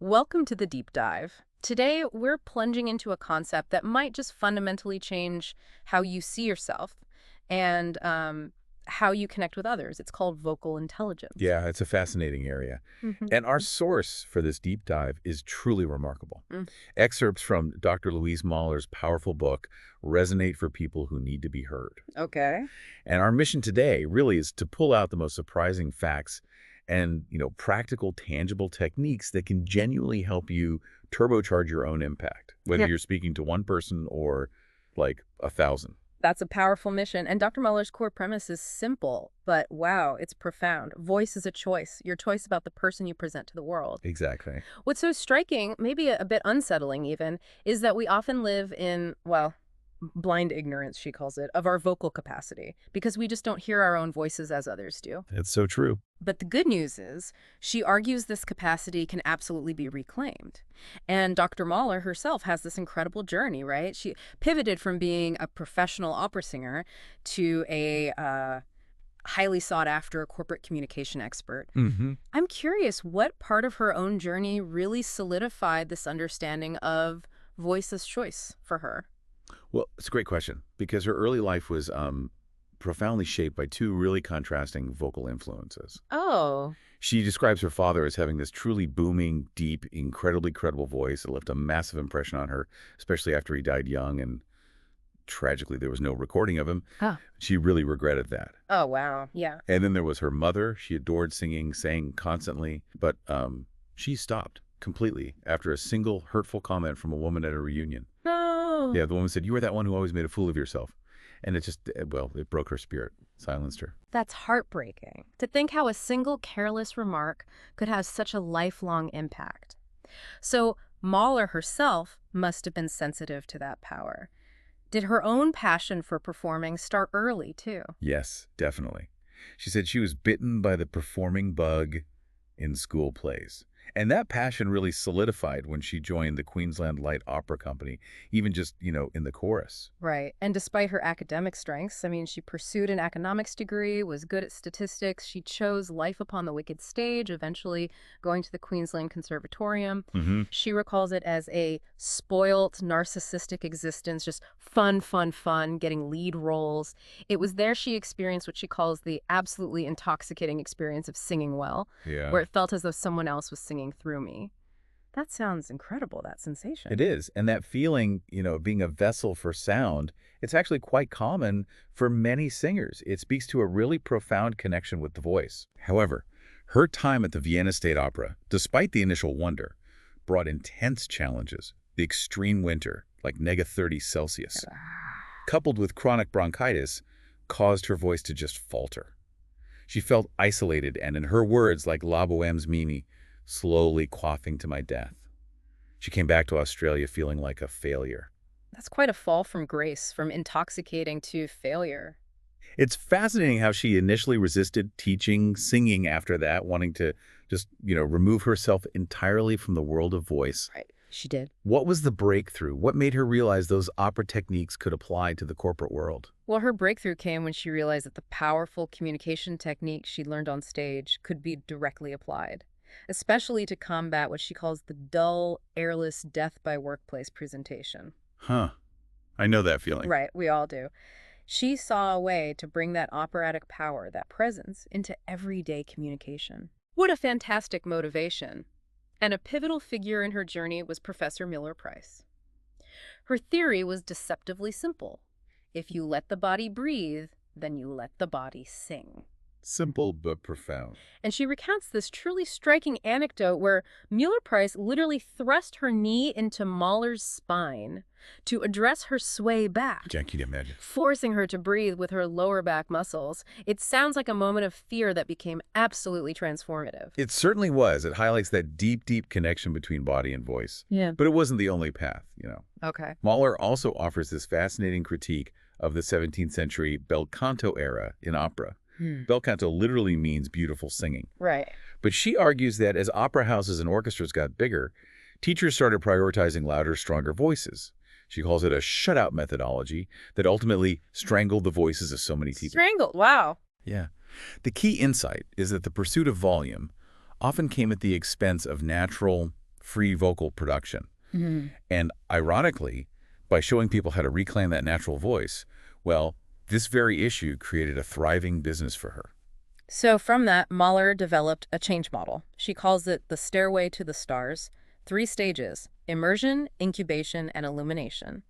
Welcome to the deep dive. Today, we're plunging into a concept that might just fundamentally change how you see yourself and how you connect with others. It's called vocal intelligence. Yeah, it's a fascinating area. And our source for this deep dive is truly remarkable. Mm. Excerpts from Dr. Louise Mahler's powerful book resonate for people who need to be heard. Okay. And our mission today really is to pull out the most surprising facts and, practical, tangible techniques that can genuinely help you turbocharge your own impact, whether Yeah. you're speaking to one person or like 1,000. That's a powerful mission. And Dr. Muller's core premise is simple, but wow, it's profound. Voice is a choice, your choice about the person you present to the world. Exactly. What's so striking, maybe a bit unsettling even, is that we often live in, well, blind ignorance, she calls it, of our vocal capacity, because we just don't hear our own voices as others do. It's so true. But the good news is, she argues this capacity can absolutely be reclaimed. And Dr. Mahler herself has this incredible journey, right? She pivoted from being a professional opera singer to a highly sought-after corporate communication expert. Mm-hmm. I'm curious, what part of her own journey really solidified this understanding of voice as choice for her? Well, it's a great question because her early life was profoundly shaped by two really contrasting vocal influences. Oh. She describes her father as having this truly booming, deep, incredibly credible voice that left a massive impression on her, especially after he died young, and tragically there was no recording of him. Oh. She really regretted that. Oh, wow. Yeah. And then there was her mother. She adored singing, sang constantly, but she stopped completely after a single hurtful comment from a woman at a reunion. No. Yeah, the woman said, "You were that one who always made a fool of yourself." And it just, well, it broke her spirit, silenced her. That's heartbreaking. To think how a single careless remark could have such a lifelong impact. So Mahler herself must have been sensitive to that power. Did her own passion for performing start early, too? Yes, definitely. She said she was bitten by the performing bug in school plays. And that passion really solidified when she joined the Queensland Light Opera Company, even just, in the chorus. Right. And despite her academic strengths, she pursued an economics degree, was good at statistics. She chose life upon the wicked stage, eventually going to the Queensland Conservatorium. Mm-hmm. She recalls it as a spoilt, narcissistic existence, just fun, fun, fun, getting lead roles. It was there she experienced what she calls the absolutely intoxicating experience of singing well, Yeah. where it felt as though someone else was singing through me. That sounds incredible, that sensation. It is. And that feeling, being a vessel for sound, it's actually quite common for many singers. It speaks to a really profound connection with the voice. However, her time at the Vienna State Opera, despite the initial wonder, brought intense challenges. The extreme winter, like -30 Celsius, coupled with chronic bronchitis, caused her voice to just falter. She felt isolated and, in her words, like La Boheme's Mimi, slowly quaffing to my death. She came back to Australia feeling like a failure. That's quite a fall from grace, from intoxicating to failure. It's fascinating how she initially resisted teaching, singing after that, wanting to just, remove herself entirely from the world of voice. Right. She did. What was the breakthrough? What made her realize those opera techniques could apply to the corporate world? Well, her breakthrough came when she realized that the powerful communication techniques she learned on stage could be directly applied, especially to combat what she calls the dull, airless death by workplace presentation. Huh. I know that feeling. Right, we all do. She saw a way to bring that operatic power, that presence, into everyday communication. What a fantastic motivation. And a pivotal figure in her journey was Professor Miller-Price. Her theory was deceptively simple. If you let the body breathe, then you let the body sing. Simple but profound. And she recounts this truly striking anecdote where Mueller-Price literally thrust her knee into Mahler's spine to address her sway back, Can you imagine? forcing her to breathe with her lower back muscles. It sounds like a moment of fear that became absolutely transformative. It certainly was. It highlights that deep, deep connection between body and voice. Yeah. But it wasn't the only path, Okay. Mahler also offers this fascinating critique of the 17th century bel canto era in opera. Bel canto literally means beautiful singing. Right. But she argues that as opera houses and orchestras got bigger, teachers started prioritizing louder, stronger voices. She calls it a shutout methodology that ultimately strangled the voices of so many people. Strangled. Wow. Yeah. The key insight is that the pursuit of volume often came at the expense of natural, free vocal production. Mhm. And ironically, by showing people how to reclaim that natural voice, well, this very issue created a thriving business for her. So from that, Mahler developed a change model. She calls it the stairway to the stars. 3 stages: immersion, incubation, and illumination.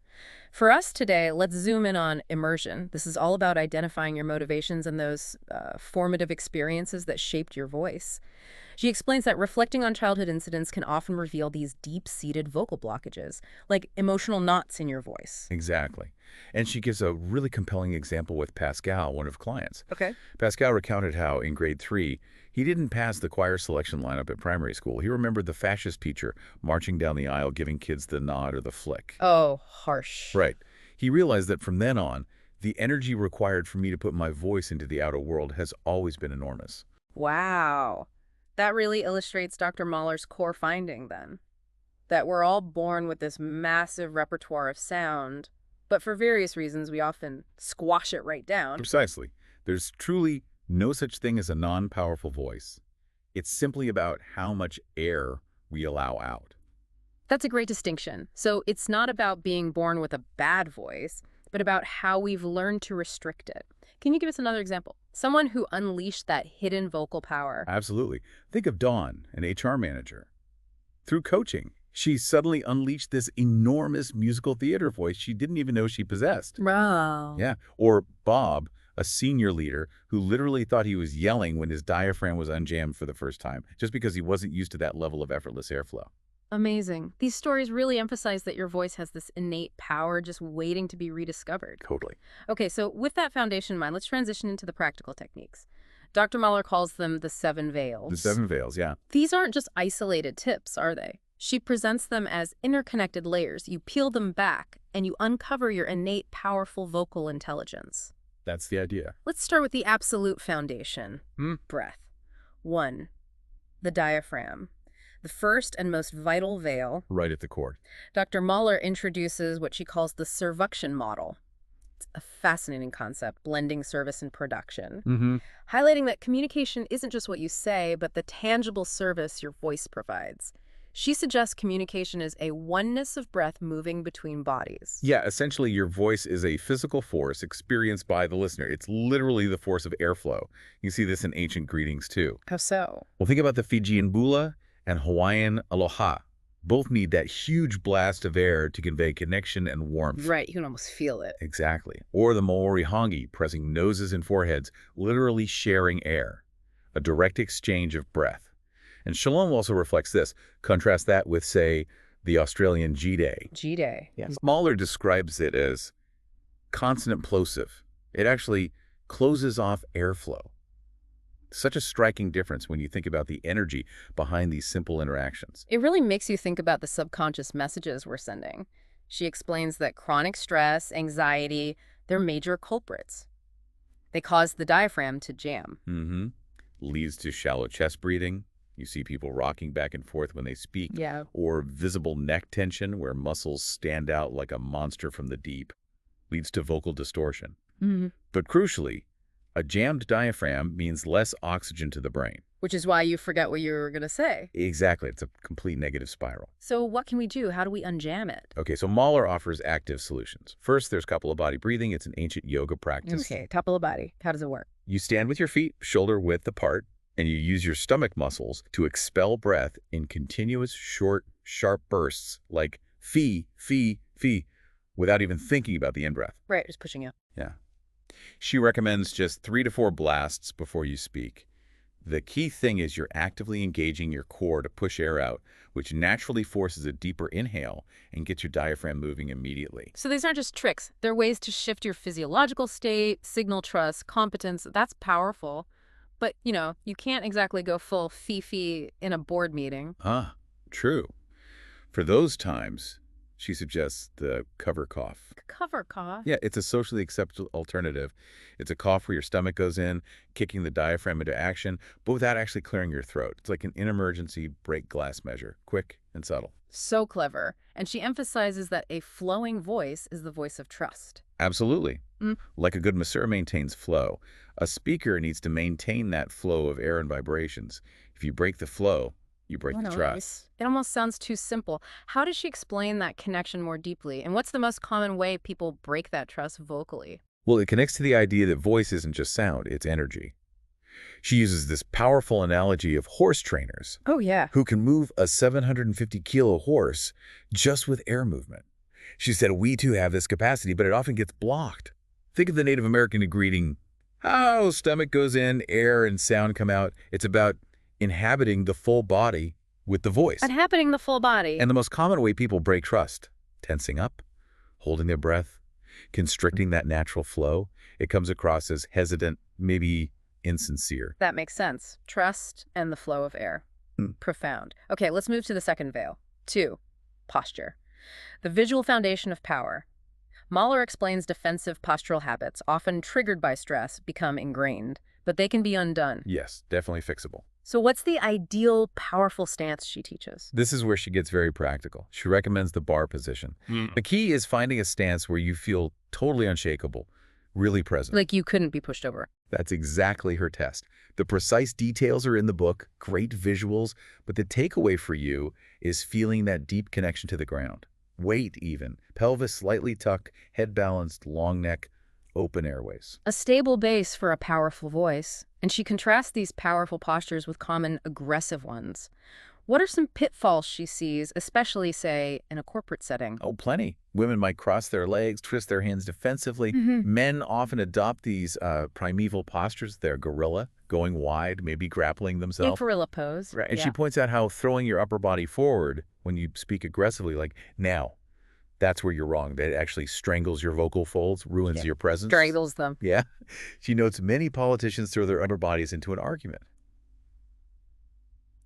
For us today, let's zoom in on immersion. This is all about identifying your motivations and those formative experiences that shaped your voice. She explains that reflecting on childhood incidents can often reveal these deep-seated vocal blockages, like emotional knots in your voice. Exactly. And she gives a really compelling example with Pascal, one of her clients. Okay. Pascal recounted how, in grade 3, he didn't pass the choir selection lineup at primary school. He remembered the fascist teacher marching down the aisle giving kids the nod or the flick. Oh, harsh. Right. He realized that from then on, the energy required for me to put my voice into the outer world has always been enormous. Wow. That really illustrates Dr. Mahler's core finding, then. That we're all born with this massive repertoire of sound, but for various reasons we often squash it right down. Precisely. There's truly no such thing as a non-powerful voice. It's simply about how much air we allow out. That's a great distinction. So it's not about being born with a bad voice, but about how we've learned to restrict it. Can you give us another example? Someone who unleashed that hidden vocal power. Absolutely. Think of Dawn, an HR manager. Through coaching, she suddenly unleashed this enormous musical theater voice she didn't even know she possessed. Wow. Yeah. Or Bob, a senior leader who literally thought he was yelling when his diaphragm was unjammed for the first time, just because he wasn't used to that level of effortless airflow. Amazing. These stories really emphasize that your voice has this innate power just waiting to be rediscovered. Totally. Okay, so with that foundation in mind, let's transition into the practical techniques. Dr. Mahler calls them the 7 veils. The 7 veils, yeah. These aren't just isolated tips, are they? She presents them as interconnected layers. You peel them back, and you uncover your innate, powerful vocal intelligence. That's the idea. Let's start with the absolute foundation. Breath. 1. The diaphragm. The first and most vital veil. Right at the core. Dr. Mahler introduces what she calls the servuction model. It's a fascinating concept, blending service and production, highlighting that communication isn't just what you say, but the tangible service your voice provides. She suggests communication is a oneness of breath moving between bodies. Yeah, essentially your voice is a physical force experienced by the listener. It's literally the force of airflow. You see this in ancient greetings too. How so? Well, think about the Fijian bula and Hawaiian aloha. Both need that huge blast of air to convey connection and warmth. Right, you can almost feel it. Exactly. Or the Maori hongi, pressing noses and foreheads, literally sharing air. A direct exchange of breath. And shalom also reflects this. Contrast that with, say, the Australian G-Day. G-Day. Yes. Mahler describes it as consonant plosive. It actually closes off airflow. Such a striking difference when you think about the energy behind these simple interactions. It really makes you think about the subconscious messages we're sending. She explains that chronic stress, anxiety, they're major culprits. They cause the diaphragm to jam. Leads to shallow chest breathing. You see people rocking back and forth when they speak. Yeah. Or visible neck tension where muscles stand out like a monster from the deep. Leads to vocal distortion. But crucially, a jammed diaphragm means less oxygen to the brain. Which is why you forget what you were going to say. Exactly. It's a complete negative spiral. So what can we do? How do we unjam it? Okay, so Mahler offers active solutions. First, there's Kapalabhati breathing. It's an ancient yoga practice. Okay, top of the body. How does it work? You stand with your feet shoulder width apart, and you use your stomach muscles to expel breath in continuous, short, sharp bursts, like fee, fee, fee, without even thinking about the in-breath. Right, just pushing out. Yeah. She recommends just 3 to 4 blasts before you speak. The key thing is you're actively engaging your core to push air out, which naturally forces a deeper inhale and gets your diaphragm moving immediately. So these aren't just tricks. They're ways to shift your physiological state, signal trust, competence. That's powerful. But, you can't exactly go full fee-fee in a board meeting. True. For those times, she suggests the cover cough. Cover cough? Yeah, it's a socially accepted alternative. It's a cough where your stomach goes in, kicking the diaphragm into action, but without actually clearing your throat. It's like an in-emergency break glass measure, quick and subtle. So clever. And she emphasizes that a flowing voice is the voice of trust. Absolutely. Like a good masseur maintains flow, a speaker needs to maintain that flow of air and vibrations. If you break the flow, you break Oh, the no, trust. it almost sounds too simple. How does she explain that connection more deeply? And what's the most common way people break that trust vocally? Well, it connects to the idea that voice isn't just sound, it's energy. She uses this powerful analogy of horse trainers Oh, yeah. who can move a 750-kilo horse just with air movement. She said we too have this capacity, but it often gets blocked. Think of the Native American greeting, how stomach goes in, air and sound come out. It's about inhabiting the full body with the voice. Inhabiting the full body. And the most common way people break trust, tensing up, holding their breath, constricting that natural flow. It comes across as hesitant, maybe insincere. That makes sense. Trust and the flow of air. Profound. Okay, let's move to the second veil. 2. Posture. The visual foundation of power. Mahler explains defensive postural habits, often triggered by stress, become ingrained, but they can be undone. Yes, definitely fixable. So what's the ideal powerful stance she teaches? This is where she gets very practical. She recommends the bar position. The key is finding a stance where you feel totally unshakable, really present. Like you couldn't be pushed over. That's exactly her test. The precise details are in the book, great visuals, but the takeaway for you is feeling that deep connection to the ground. Weight even, pelvis slightly tucked, head balanced, long neck, open airways. A stable base for a powerful voice, and she contrasts these powerful postures with common aggressive ones. What are some pitfalls she sees, especially, say, in a corporate setting? Oh, plenty. Women might cross their legs, twist their hands defensively. Men often adopt these primeval postures. They're gorilla, going wide, maybe grappling In themselves. gorilla pose. Right. And Yeah. she points out how throwing your upper body forward when you speak aggressively, like now, that's where you're wrong. That actually strangles your vocal folds, ruins your presence. Strangles them. Yeah. She notes many politicians throw their upper bodies into an argument.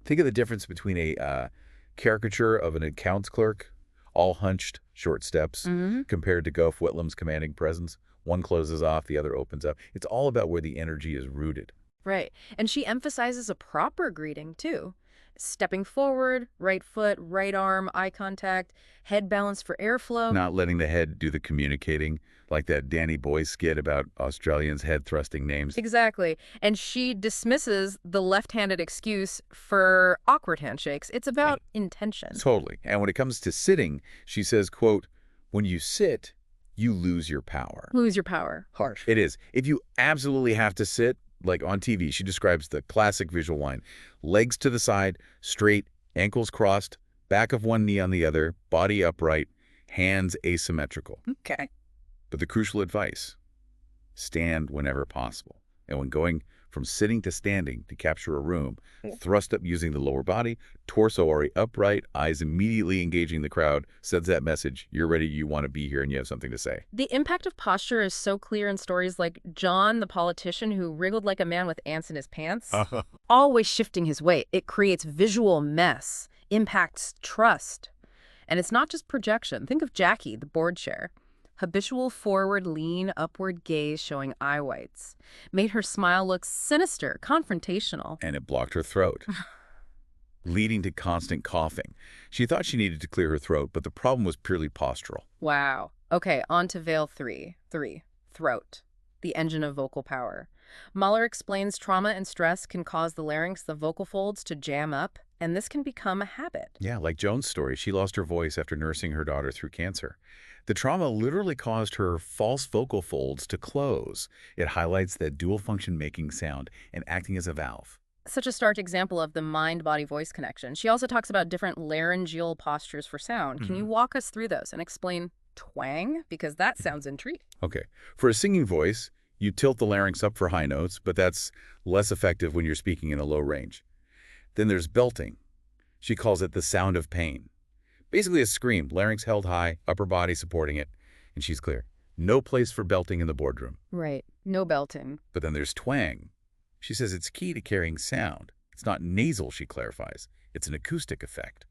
Think of the difference between a caricature of an accounts clerk, all hunched, short steps, compared to Gough Whitlam's commanding presence. One closes off, the other opens up. It's all about where the energy is rooted. Right. And she emphasizes a proper greeting, too. Stepping forward, right foot, right arm, eye contact, head balance for airflow. Not letting the head do the communicating, like that Danny Boy skit about Australians head thrusting names. Exactly. And she dismisses the left-handed excuse for awkward handshakes. It's about intention. Totally. And when it comes to sitting, she says, quote, when you sit, you lose your power. Lose your power. Harsh. It is. If you absolutely have to sit, like on TV, she describes the classic visual line. Legs to the side, straight, ankles crossed, back of one knee on the other, body upright, hands asymmetrical. Okay. But the crucial advice, stand whenever possible. And when going from sitting to standing to capture a room, thrust up using the lower body, torso already upright, eyes immediately engaging the crowd, sends that message, you're ready, you want to be here, and you have something to say. The impact of posture is so clear in stories like John, the politician who wriggled like a man with ants in his pants, always shifting his weight. It creates visual mess, impacts trust. And it's not just projection. Think of Jackie, the board chair. Habitual forward lean, upward gaze showing eye whites. Made her smile look sinister, confrontational. And it blocked her throat, leading to constant coughing. She thought she needed to clear her throat, but the problem was purely postural. Wow. Okay, on to veil 3. Throat, the engine of vocal power. Mahler explains trauma and stress can cause the larynx, the vocal folds, to jam up, and this can become a habit. Yeah, like Joan's story, she lost her voice after nursing her daughter through cancer. The trauma literally caused her false vocal folds to close. It highlights that dual function making sound and acting as a valve. Such a stark example of the mind-body-voice connection. She also talks about different laryngeal postures for sound. Can you walk us through those and explain twang? Because that sounds intriguing. Okay, for a singing voice, you tilt the larynx up for high notes, but that's less effective when you're speaking in a low range. Then there's belting. She calls it the sound of pain. Basically a scream, larynx held high, upper body supporting it, and she's clear. No place for belting in the boardroom. Right. No belting. But then there's twang. She says it's key to carrying sound. It's not nasal, she clarifies. It's an acoustic effect.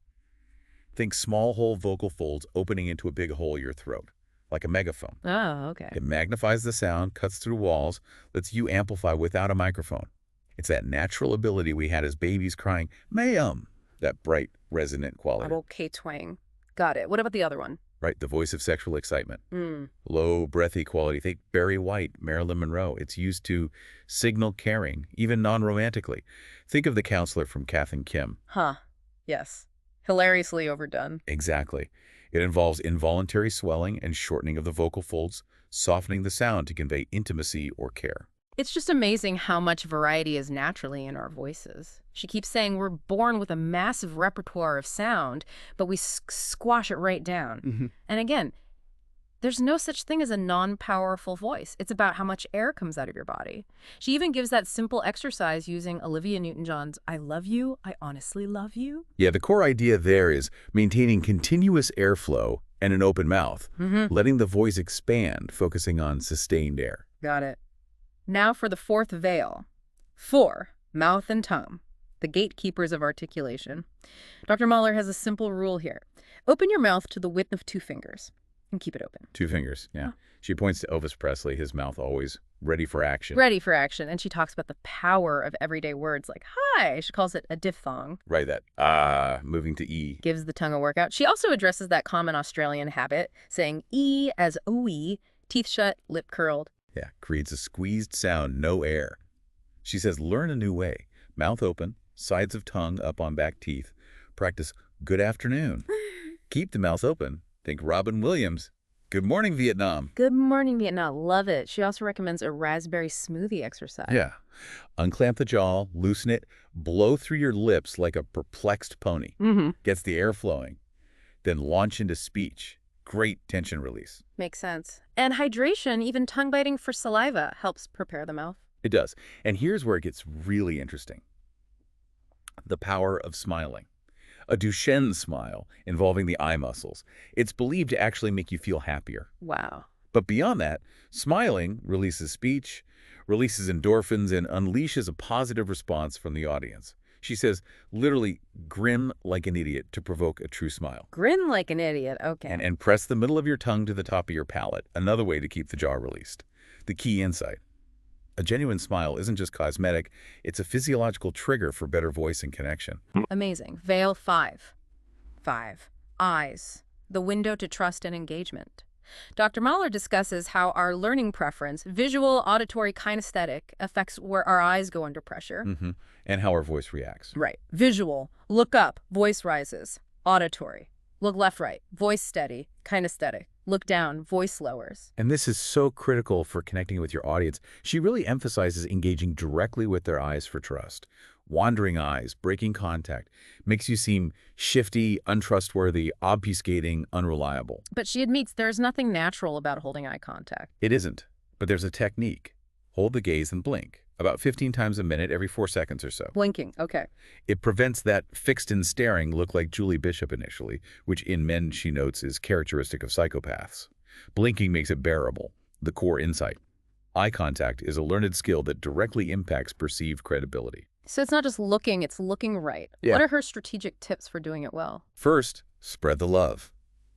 Think small hole vocal folds opening into a big hole in your throat, like a megaphone. Oh, okay. It magnifies the sound, cuts through walls, lets you amplify without a microphone. It's that natural ability we had as babies crying, ma'am, that bright, resonant quality. Okay, twang. Got it. What about the other one? Right, the voice of sexual excitement. Low, breathy quality. Think Barry White, Marilyn Monroe. It's used to signal caring, even non-romantically. Think of the counselor from Kath and Kim. Huh. Yes. Hilariously overdone. Exactly. It involves involuntary swelling and shortening of the vocal folds, softening the sound to convey intimacy or care. It's just amazing how much variety is naturally in our voices. She keeps saying we're born with a massive repertoire of sound, but we squash it right down. And again, there's no such thing as a non-powerful voice. It's about how much air comes out of your body. She even gives that simple exercise using Olivia Newton-John's I love you, I honestly love you. Yeah, the core idea there is maintaining continuous airflow and an open mouth, letting the voice expand, focusing on sustained air. Got it. Now for the fourth veil. 4. Mouth and tongue, the gatekeepers of articulation. Dr. Mahler has a simple rule here. Open your mouth to the width of 2 fingers and keep it open. 2 fingers, yeah. She points to Elvis Presley, his mouth always ready for action. Ready for action. And she talks about the power of everyday words like hi. She calls it a diphthong. Right, that moving to E. Gives the tongue a workout. She also addresses that common Australian habit, saying E as OE, teeth shut, lip curled. Yeah, creates a squeezed sound, no air. She says learn a new way. Mouth open, sides of tongue up on back teeth. Practice good afternoon. Keep the mouth open. Think Robin Williams. Good morning, Vietnam. Good morning, Vietnam. Love it. She also recommends a raspberry smoothie exercise. Yeah. Unclamp the jaw, loosen it, blow through your lips like a perplexed pony. Gets the air flowing. Then launch into speech. Great tension release. Makes sense. And hydration, even tongue biting for saliva, helps prepare the mouth. It does. And here's where it gets really interesting. The power of smiling. A Duchenne smile involving the eye muscles. It's believed to actually make you feel happier. Wow. But beyond that, smiling releases speech, releases endorphins, and unleashes a positive response from the audience. She says, literally, grin like an idiot to provoke a true smile. Grin like an idiot. Okay. And press the middle of your tongue to the top of your palate, another way to keep the jaw released. The key insight. A genuine smile isn't just cosmetic, it's a physiological trigger for better voice and connection. Amazing. Veil 5. 5. Eyes. The window to trust and engagement. Dr. Mahler discusses how our learning preference, visual, auditory, kinesthetic, affects where our eyes go under pressure. And how our voice reacts. Right. Visual. Look up. Voice rises. Auditory. Look left, right. Voice steady. Kinesthetic. Look down. Voice lowers. And this is so critical for connecting with your audience. She really emphasizes engaging directly with their eyes for trust. Wandering eyes, breaking contact, makes you seem shifty, untrustworthy, obfuscating, unreliable. But she admits there's nothing natural about holding eye contact. It isn't, but there's a technique. Hold the gaze and blink, about 15 times a minute every 4 seconds or so. Blinking, okay. It prevents that fixed and staring look like Julie Bishop initially, which in men, she notes, is characteristic of psychopaths. Blinking makes it bearable, the core insight. Eye contact is a learned skill that directly impacts perceived credibility. So it's not just looking, it's looking right. Yeah. What are her strategic tips for doing it well? First, spread the love.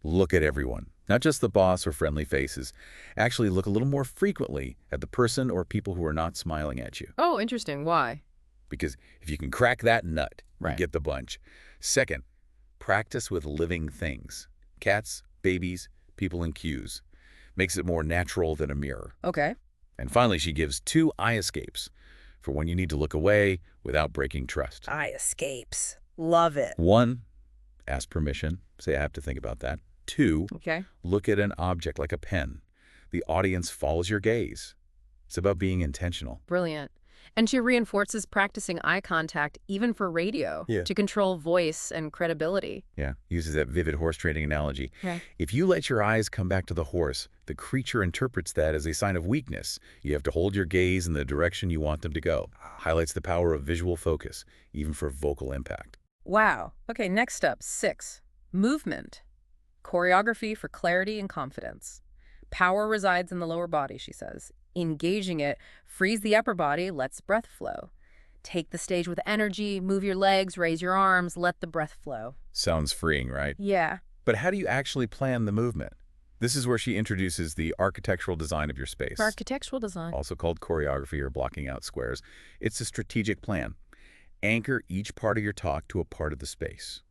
Look at everyone, not just the boss or friendly faces. Actually look a little more frequently at the person or people who are not smiling at you. Oh, interesting. Why? Because if you can crack that nut, you Right. get the bunch. Second, practice with living things. Cats, babies, people in cues. Makes it more natural than a mirror. Okay. And finally, she gives 2 eye escapes for when you need to look away without breaking trust. Eye escapes. Love it. 1, ask permission. Say, I have to think about that. 2, Okay. look at an object like a pen. The audience follows your gaze. It's about being intentional. Brilliant. And she reinforces practicing eye contact even for radio to control voice and credibility. Yeah, uses that vivid horse trading analogy. Okay. If you let your eyes come back to the horse, the creature interprets that as a sign of weakness. You have to hold your gaze in the direction you want them to go. Highlights the power of visual focus, even for vocal impact. Wow. Okay, next up, 6. Movement. Choreography for clarity and confidence. Power resides in the lower body, she says. Engaging it frees the upper body, lets breath flow. Take the stage with energy, move your legs, raise your arms, let the breath flow. Sounds freeing, right? Yeah. But how do you actually plan the movement? This is where she introduces the architectural design of your space, Architectural design. also called choreography or blocking out squares. It's a strategic plan. Anchor each part of your talk to a part of the space.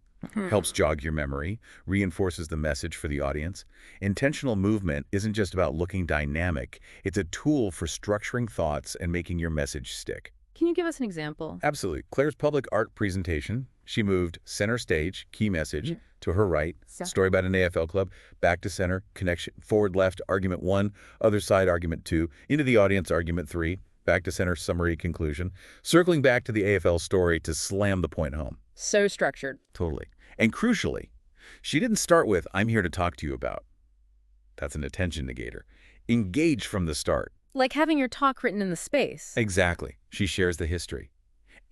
Helps jog your memory, reinforces the message for the audience. Intentional movement isn't just about looking dynamic. It's a tool for structuring thoughts and making your message stick. Can you give us an example? Absolutely. Claire's public art presentation, she moved center stage, key message, to her right, story about an AFL club, back to center, connection, forward left, argument 1, other side, argument 2, into the audience, argument 3, back to center, summary, conclusion, circling back to the AFL story to slam the point home. So structured. Totally. And crucially, she didn't start with, I'm here to talk to you about. That's an attention negator. Engage from the start. Like having your talk written in the space. Exactly. She shares the history.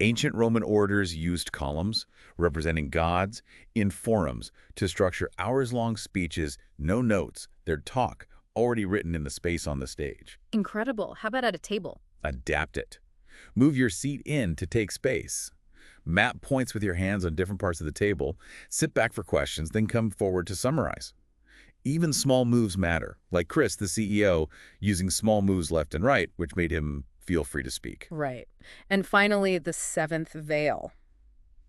Ancient Roman orders used columns, representing gods, in forums to structure hours-long speeches, no notes, their talk, already written in the space on the stage. Incredible. How about at a table? Adapt it. Move your seat in to take space. Map points with your hands on different parts of the table, sit back for questions, then come forward to summarize. Even small moves matter, like Chris, the CEO, using small moves left and right, which made him feel free to speak. Right. And finally, the 7th veil.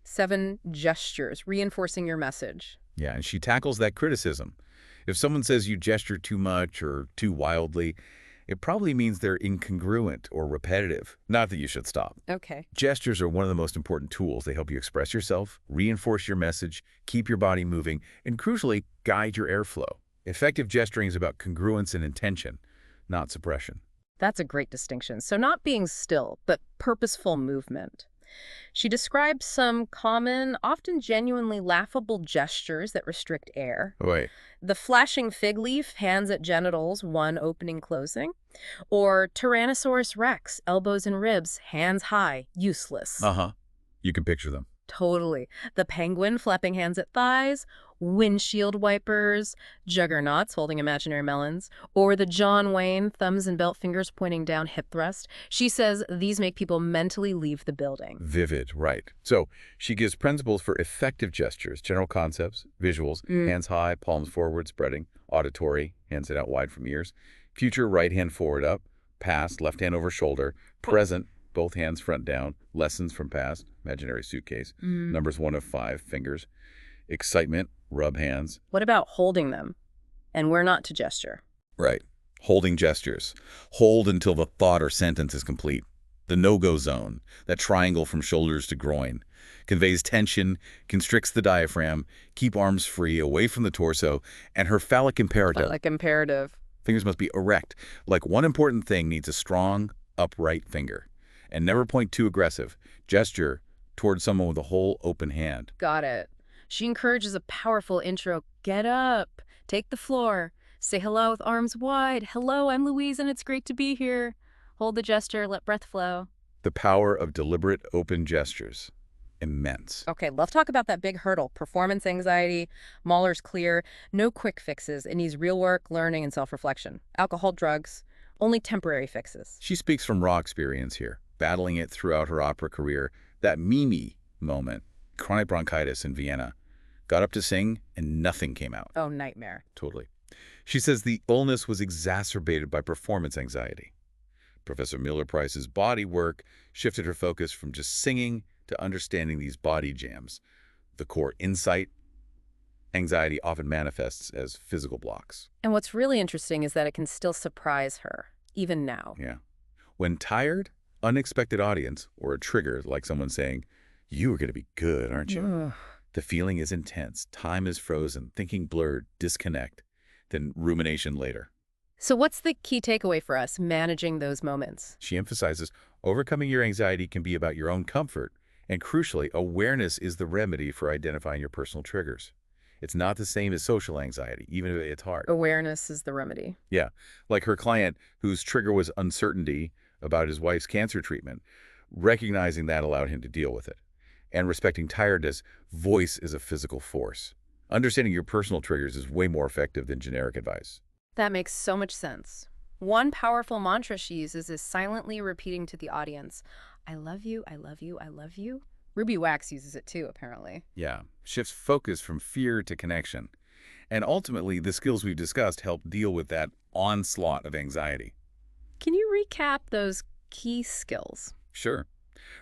7 gestures, reinforcing your message. Yeah, and she tackles that criticism. If someone says you gesture too much or too wildly, it probably means they're incongruent or repetitive. Not that you should stop. Okay. Gestures are one of the most important tools. They help you express yourself, reinforce your message, keep your body moving, and crucially, guide your airflow. Effective gesturing is about congruence and intention, not suppression. That's a great distinction. So not being still, but purposeful movement. She describes some common, often genuinely laughable gestures that restrict air. Wait. The flashing fig leaf, hands at genitals, one opening, closing. Or Tyrannosaurus rex, elbows and ribs, hands high, useless. Uh-huh. You can picture them. Totally. The penguin, flapping hands at thighs, windshield wipers, juggernauts holding imaginary melons, or the John Wayne, thumbs and belt fingers pointing down, hip thrust. She says these make people mentally leave the building. Vivid, right. So she gives principles for effective gestures, general concepts, visuals, hands high, palms forward, spreading, auditory, hands out wide from ears, future, right hand forward up, past, left hand over shoulder, present, both hands front down, lessons from past, imaginary suitcase, numbers 1 of 5, fingers, excitement, rub hands. What about holding them? And we're not to gesture. Right. Holding gestures. Hold until the thought or sentence is complete. The no-go zone, that triangle from shoulders to groin, conveys tension, constricts the diaphragm, keep arms free, away from the torso, and her phallic imperative. Phallic imperative. Fingers must be erect. Like one important thing needs a strong, upright finger. And never point too aggressive. Gesture towards someone with a whole open hand. Got it. She encourages a powerful intro. Get up. Take the floor. Say hello with arms wide. Hello, I'm Louise, and it's great to be here. Hold the gesture. Let breath flow. The power of deliberate, open gestures. Immense. Okay, let's talk about that big hurdle. Performance anxiety. Mahler's clear. No quick fixes. It needs real work, learning, and self-reflection. Alcohol, drugs. Only temporary fixes. She speaks from raw experience here, battling it throughout her opera career. That Mimi moment, chronic bronchitis in Vienna, got up to sing and nothing came out. Oh, nightmare. Totally. She says the illness was exacerbated by performance anxiety. Professor Miller-Price's body work shifted her focus from just singing to understanding these body jams. The core insight, anxiety often manifests as physical blocks. And what's really interesting is that it can still surprise her, even now. Yeah. When tired, unexpected audience, or a trigger like someone saying, "You are going to be good, aren't you?" The feeling is intense, time is frozen, thinking blurred, disconnect, then rumination later. So what's the key takeaway for us, managing those moments? She emphasizes overcoming your anxiety can be about your own comfort, and crucially, awareness is the remedy for identifying your personal triggers. It's not the same as social anxiety, even if it's hard. Awareness is the remedy. Yeah, like her client whose trigger was uncertainty about his wife's cancer treatment. Recognizing that allowed him to deal with it. And respecting tiredness, voice is a physical force. Understanding your personal triggers is way more effective than generic advice. That makes so much sense. One powerful mantra she uses is silently repeating to the audience, I love you, I love you, I love you. Ruby Wax uses it too, apparently. Yeah, shifts focus from fear to connection. And ultimately, the skills we've discussed help deal with that onslaught of anxiety. Can you recap those key skills? Sure.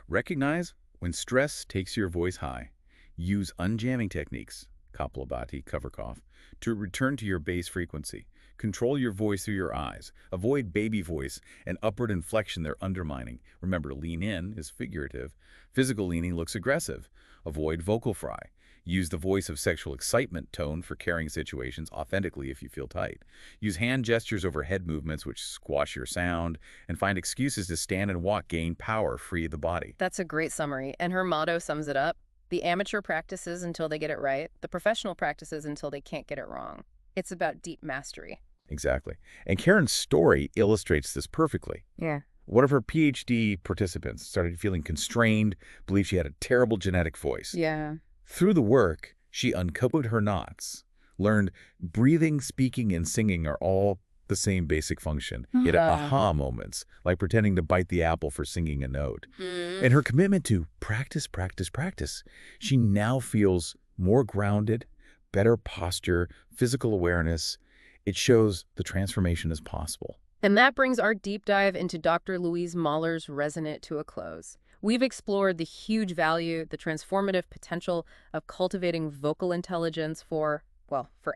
Recognize when stress takes your voice high. Use unjamming techniques. Kapalabhati, cover cough, to return to your base frequency. Control your voice through your eyes. Avoid baby voice and upward inflection they're undermining. Remember, lean in is figurative. Physical leaning looks aggressive. Avoid vocal fry. Use the voice of sexual excitement tone for carrying situations authentically if you feel tight. Use hand gestures over head movements which squash your sound, and find excuses to stand and walk, gain power, free the body. That's a great summary, and her motto sums it up. The amateur practices until they get it right, the professional practices until they can't get it wrong. It's about deep mastery. Exactly. And Karen's story illustrates this perfectly. Yeah. One of her PhD participants started feeling constrained, believed she had a terrible genetic voice. Yeah. Through the work, she uncovered her knots, learned breathing, speaking, and singing are all the same basic function, yet aha moments, like pretending to bite the apple for singing a note. And her commitment to practice, practice, practice, she now feels more grounded, better posture, physical awareness. It shows the transformation is possible. And that brings our deep dive into Dr. Louise Mahler's Resonate to a close. We've explored the huge value, the transformative potential of cultivating vocal intelligence for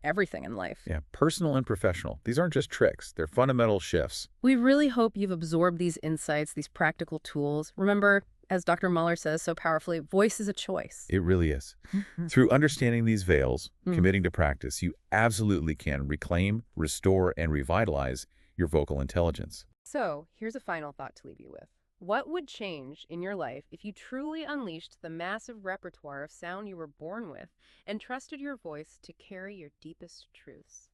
everything in life. Yeah, personal and professional. These aren't just tricks. They're fundamental shifts. We really hope you've absorbed these insights, these practical tools. Remember, as Dr. Mahler says so powerfully, voice is a choice. It really is. Through understanding these veils, committing to practice, you absolutely can reclaim, restore, and revitalize your vocal intelligence. So, here's a final thought to leave you with. What would change in your life if you truly unleashed the massive repertoire of sound you were born with and trusted your voice to carry your deepest truths?